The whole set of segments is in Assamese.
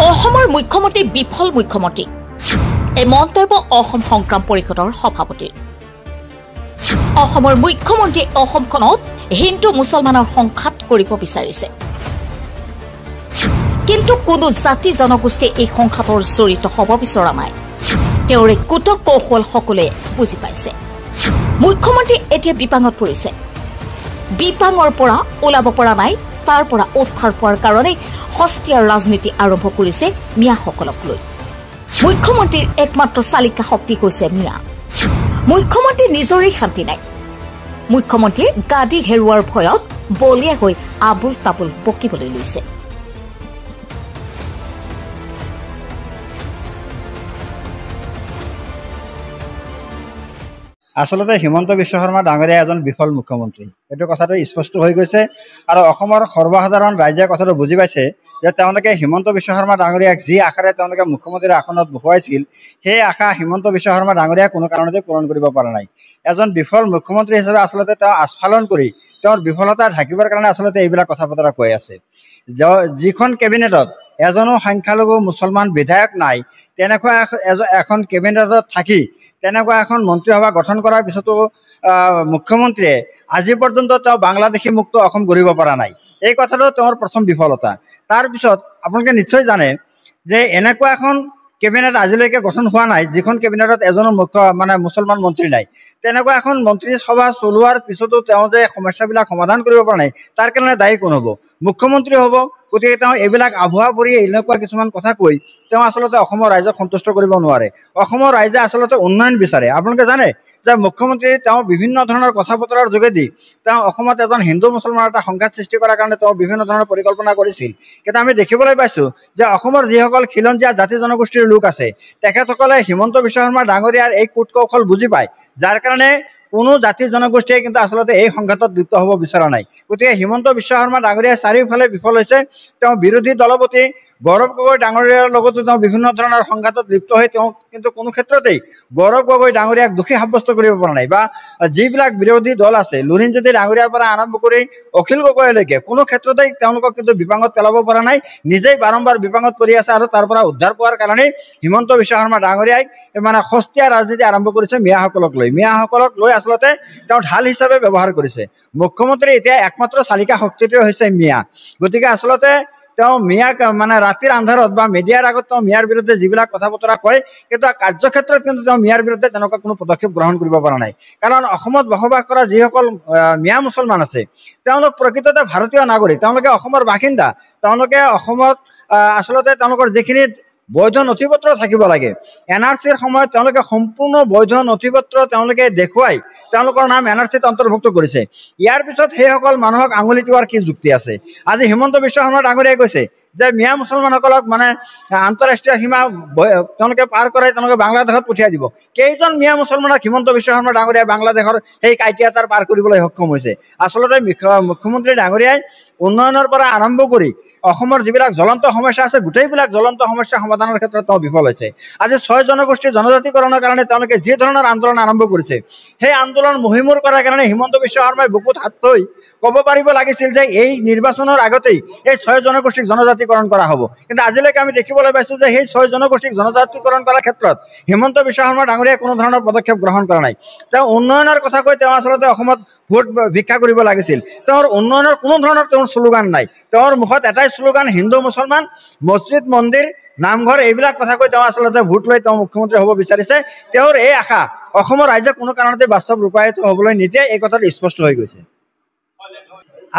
অসমৰ মুখ্যমন্ত্ৰী বিফল মুখ্যমন্ত্ৰী এই মন্তব্য অসম সংগ্ৰাম পৰিষদৰ সভাপতিৰ। অসমৰ মুখ্যমন্ত্ৰীয়ে অসমখনত হিন্দু মুছলমানৰ সংঘাত কৰিব বিচাৰিছে, কিন্তু কোনো জাতি জনগোষ্ঠীয়ে এই সংঘাতৰ জড়িত হ'ব বিচৰা নাই। তেওঁৰ এই কুটক কৌশল সকলোৱে বুজি পাইছে। মুখ্যমন্ত্ৰী এতিয়া বিপাঙত পৰিছে। বিপাঙৰ পৰা ওলাব পৰা নাই, তাৰ পৰা উদ্ধাৰ পোৱাৰ কাৰণে সস্তীয়া ৰাজনীতি আৰম্ভ কৰিছে মিয়াসকলক লৈ। মুখ্যমন্ত্ৰীৰ একমাত্ৰ চালিকা শক্তি হৈছে মিয়া। মুখ্যমন্ত্ৰী নিজৰেই শান্তি নাই। মুখ্যমন্ত্ৰীয়ে গাদী হেৰুৱাৰ ভয়ত বলিয়া হৈ আবুল তাবুল বকিবলৈ লৈছে। আসলতে হিমন্ত বিশ্ব শৰ্মা ডাঙৰীয়া এজন বিফল মুখ্যমন্ত্ৰী, এইটো কথাটো স্পষ্ট হৈ গৈছে। আৰু অসমৰ সৰ্বসাধাৰণ ৰাইজে কথাটো বুজি পাইছে যে তেওঁলোকে হিমন্ত বিশ্ব শৰ্মা ডাঙৰীয়াক যি আশাৰে তেওঁলোকে মুখ্যমন্ত্ৰীৰ আসনত বহুৱাইছিল, সেই আশা হিমন্ত বিশ্ব শৰ্মা ডাঙৰীয়াই কোনো কাৰণতে পূৰণ কৰিব পৰা নাই। এজন বিফল মুখ্যমন্ত্ৰী হিচাপে আচলতে তেওঁ আস্ফালন কৰি তেওঁৰ বিফলতা ঢাকিবৰ কাৰণে আচলতে এইবিলাক কথা বতৰা কৈ আছে। যিখন কেবিনেটত এজনো সংখ্যালঘু মুছলমান বিধায়ক নাই, তেনেকুৱা এখন কেবিনেটত থাকি তেনেকুৱা এখন মন্ত্ৰীসভা গঠন কৰাৰ পিছতো মুখ্যমন্ত্ৰীয়ে আজি পৰ্যন্ত তেওঁ বাংলাদেশী মুক্ত অসম গঢ়িব পৰা নাই। এই কথাটো তেওঁৰ প্ৰথম বিফলতা। তাৰপিছত আপোনালোকে নিশ্চয় জানে যে এনেকুৱা এখন কেবিনেট আজিলৈকে গঠন হোৱা নাই যিখন কেবিনেটত এজনো মুছলমান মন্ত্ৰী নাই। তেনেকুৱা এখন মন্ত্ৰীসভা চলোৱাৰ পিছতো তেওঁ যে সমস্যাবিলাক সমাধান কৰিব পৰা নাই, তাৰ কাৰণে দায়ী কোন হ'ব? মুখ্যমন্ত্ৰী হ'ব। গতিকে তেওঁ এইবিলাক আভুৱা পৰি এনেকুৱা কিছুমান কথা কৈ তেওঁ আচলতে অসমৰ ৰাইজক সন্তুষ্ট কৰিব নোৱাৰে। অসমৰ ৰাইজে আচলতে উন্নয়ন বিচাৰে। আপোনালোকে জানে যে মুখ্যমন্ত্ৰী তেওঁ বিভিন্ন ধৰণৰ কথা বতৰাৰ যোগেদি তেওঁ অসমত এজন হিন্দু মুছলমানৰ এটা সংঘাত সৃষ্টি কৰাৰ কাৰণে তেওঁ বিভিন্ন ধৰণৰ পৰিকল্পনা কৰিছিল। কিন্তু আমি দেখিবলৈ পাইছোঁ যে অসমৰ যিসকল খিলঞ্জীয়া জাতি জনগোষ্ঠীৰ লোক আছে, তেখেতসকলে হিমন্ত বিশ্ব শৰ্মা ডাঙৰীয়াৰ এই কূট কৌশল বুজি পায়, যাৰ কাৰণে কোনো জাতি জনগোষ্ঠীয়ে কিন্তু আচলতে এই সংঘাতত লিপ্ত হ'ব বিচৰা নাই। গতিকে হিমন্ত বিশ্ব শৰ্মা ডাঙৰীয়াই চাৰিওফালে বিফল হৈছে। তেওঁ বিৰোধী দলপতি গৌৰৱ গগৈ ডাঙৰীয়াৰ লগতো তেওঁ বিভিন্ন ধৰণৰ সংঘাতত লিপ্ত হৈ তেওঁ কিন্তু কোনো ক্ষেত্ৰতেই গৌৰৱ গগৈ ডাঙৰীয়াক দোষী সাব্যস্ত কৰিব পৰা নাই। বা যিবিলাক বিৰোধী দল আছে, লুৰিণজ্যোতি ডাঙৰীয়াৰ পৰা আৰম্ভ কৰি অখিল গগৈলৈকে কোনো ক্ষেত্ৰতেই তেওঁলোকক কিন্তু বিপাঙত পেলাব পৰা নাই। নিজেই বাৰম্বাৰ বিপাঙত পৰি আছে আৰু তাৰ পৰা উদ্ধাৰ পোৱাৰ কাৰণেই হিমন্ত বিশ্ব শৰ্মা ডাঙৰীয়াই সস্তীয়া ৰাজনীতি আৰম্ভ কৰিছে মিয়াসকলক লৈ। মিয়াসকলক লৈ আচলতে তেওঁ ঢাল হিচাপে ব্যৱহাৰ কৰিছে। মুখ্যমন্ত্ৰী এতিয়া একমাত্ৰ চালিকা শক্তিটোৱে হৈছে মিয়া। গতিকে আচলতে তেওঁ মিয়াক ৰাতিৰ আন্ধাৰত বা মিডিয়াৰ আগত তেওঁ মিয়াৰ বিৰুদ্ধে যিবিলাক কথা বতৰা কয়, কিন্তু কাৰ্যক্ষেত্ৰত কিন্তু তেওঁ মিয়াৰ বিৰুদ্ধে তেনেকুৱা কোনো পদক্ষেপ গ্ৰহণ কৰিব পৰা নাই। কাৰণ অসমত বসবাস কৰা যিসকল মিয়া মুছলমান আছে, তেওঁলোক প্ৰকৃততে ভাৰতীয় নাগৰিক, তেওঁলোকে অসমৰ বাসিন্দা। তেওঁলোকে অসমত আচলতে তেওঁলোকৰ যিখিনি বৈধ নথি পত্ৰ থাকিব লাগে, NRCৰ সময়ত তেওঁলোকে সম্পূৰ্ণ বৈধ নথি পত্ৰ তেওঁলোকে দেখুৱাই তেওঁলোকৰ নাম NRCত অন্তৰ্ভুক্ত কৰিছে। ইয়াৰ পিছত সেইসকল মানুহক আঙুলি টোৱাৰ কি যুক্তি আছে? আজি হিমন্ত বিশ্ব শৰ্মা ডাঙৰীয়াই কৈছে যে মিয়া মুছলমানসকলক আন্তঃৰাষ্ট্ৰীয় সীমা তেওঁলোকে পাৰ কৰাই তেওঁলোকে বাংলাদেশত পঠিয়াই দিব। কেইজন মিয়া মুছলমানক হিমন্ত বিশ্ব শৰ্মা ডাঙৰীয়াই বাংলাদেশৰ সেই কাইটিয়াতাৰ পাৰ কৰিবলৈ সক্ষম হৈছে? আচলতে মুখ্যমন্ত্ৰী ডাঙৰীয়াই উন্নয়নৰ পৰা আৰম্ভ কৰি অসমৰ যিবিলাক জ্বলন্ত সমস্যা আছে, গোটেইবিলাক জ্বলন্ত সমস্যা সমাধানৰ ক্ষেত্ৰত তেওঁ বিফল হৈছে। আজি 6 জনগোষ্ঠীৰ জনজাতিকৰণৰ কাৰণে তেওঁলোকে যি ধৰণৰ আন্দোলন আৰম্ভ কৰিছে, সেই আন্দোলন মহিমূৰ কৰাৰ কাৰণে হিমন্ত বিশ্ব শৰ্মাই বুকুত হাত থৈ ক'ব পাৰিব লাগিছিল যে এই নিৰ্বাচনৰ আগতেই এই 6 জনগোষ্ঠীক জনজাতিকৰণ কৰা হ'ব। কিন্তু আজিলৈকে আমি দেখিবলৈ পাইছোঁ যে সেই 6 জনগোষ্ঠীক জনজাতিকৰণ কৰাৰ ক্ষেত্ৰত হিমন্ত বিশ্ব শৰ্মা ডাঙৰীয়াই কোনো ধৰণৰ পদক্ষেপ গ্ৰহণ কৰা নাই। তেওঁ উন্নয়নৰ কথা কৈ তেওঁ আচলতে অসমত ভোট ভিক্ষা কৰিব লাগিছিল। তেওঁৰ উন্নয়নৰ কোনো ধৰণৰ তেওঁৰ শ্লোগান নাই। তেওঁৰ মুখত এটাই শ্লোগান, হিন্দু মুছলমান, মছজিদ মন্দিৰ নামঘৰ, এইবিলাক কথা কৈ তেওঁ আচলতে ভোট লৈ তেওঁ মুখ্যমন্ত্ৰী হ'ব বিচাৰিছে। তেওঁৰ এই আশা অসমৰ ৰাইজে কোনো কাৰণতে বাস্তৱ ৰূপায়িত হ'বলৈ নিদিয়ে, এই কথাটো স্পষ্ট হৈ গৈছে।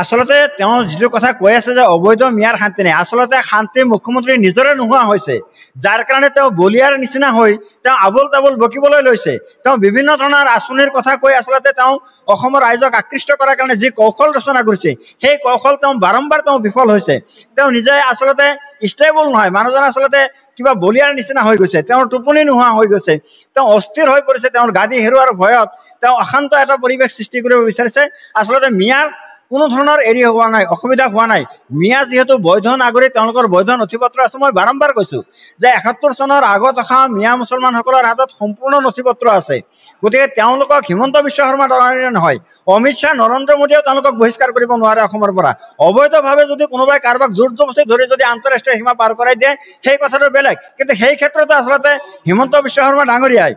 আচলতে তেওঁ যিটো কথা কৈ আছে যে অবৈধ মিয়াৰ শান্তি নাই, আচলতে শান্তি মুখ্যমন্ত্ৰী নিজৰে নোহোৱা হৈছে, যাৰ কাৰণে তেওঁ বলিয়াৰ নিচিনা হৈ তেওঁ আবুল তাবুল বকিবলৈ লৈছে। তেওঁ বিভিন্ন ধৰণৰ আঁচনিৰ কথা কৈ আচলতে তেওঁ অসমৰ ৰাইজক আকৃষ্ট কৰাৰ কাৰণে যি কৌশল ৰচনা কৰিছে, সেই কৌশল তেওঁ বাৰম্বাৰ তেওঁ বিফল হৈছে। তেওঁ নিজে আচলতে ষ্টেবল নহয়, মানুহজন আচলতে কিবা বলিয়াৰ নিচিনা হৈ গৈছে। তেওঁৰ টোপনি নোহোৱা হৈ গৈছে, তেওঁ অস্থিৰ হৈ পৰিছে। তেওঁৰ গাদী হেৰুৱাৰ ভয়ত তেওঁ অশান্ত এটা পৰিৱেশ সৃষ্টি কৰিব বিচাৰিছে। আচলতে মিয়াৰ কোনো ধৰণৰ এৰি হোৱা নাই, অসুবিধা হোৱা নাই। মিয়া যিহেতু বৈধ নাগৰিক, তেওঁলোকৰ বৈধ নথি পত্ৰ আছে। মই বাৰম্বাৰ কৈছোঁ যে ৭১ চনৰ আগত অহা মিয়া মুছলমানসকলৰ হাতত সম্পূৰ্ণ নথি পত্ৰ আছে। গতিকে তেওঁলোকক হিমন্ত বিশ্ব শৰ্মা ডাঙৰীয়া নহয়, অমিত শ্বাহ, নৰেন্দ্ৰ মোদীয়েও তেওঁলোকক বহিষ্কাৰ কৰিব নোৱাৰে অসমৰ পৰা। অবৈধভাৱে যদি কোনোবাই কাৰোবাক জোৰ জবস্তি ধৰি যদি আন্তঃৰাষ্ট্ৰীয় সীমা পাৰ কৰাই দিয়ে, সেই কথাটো বেলেগ। কিন্তু সেই ক্ষেত্ৰতে আচলতে হিমন্ত বিশ্ব শৰ্মা ডাঙৰীয়াই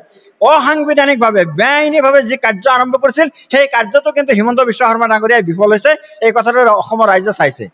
অসাংবিধানিকভাৱে, বেআইনীভাৱে যি কাৰ্য আৰম্ভ কৰিছিল, সেই কাৰ্যটো কিন্তু হিমন্ত বিশ্ব শৰ্মা ডাঙৰীয়াই বিফল হৈছে। এই কথাটো অসমৰ ৰাইজে চাইছে।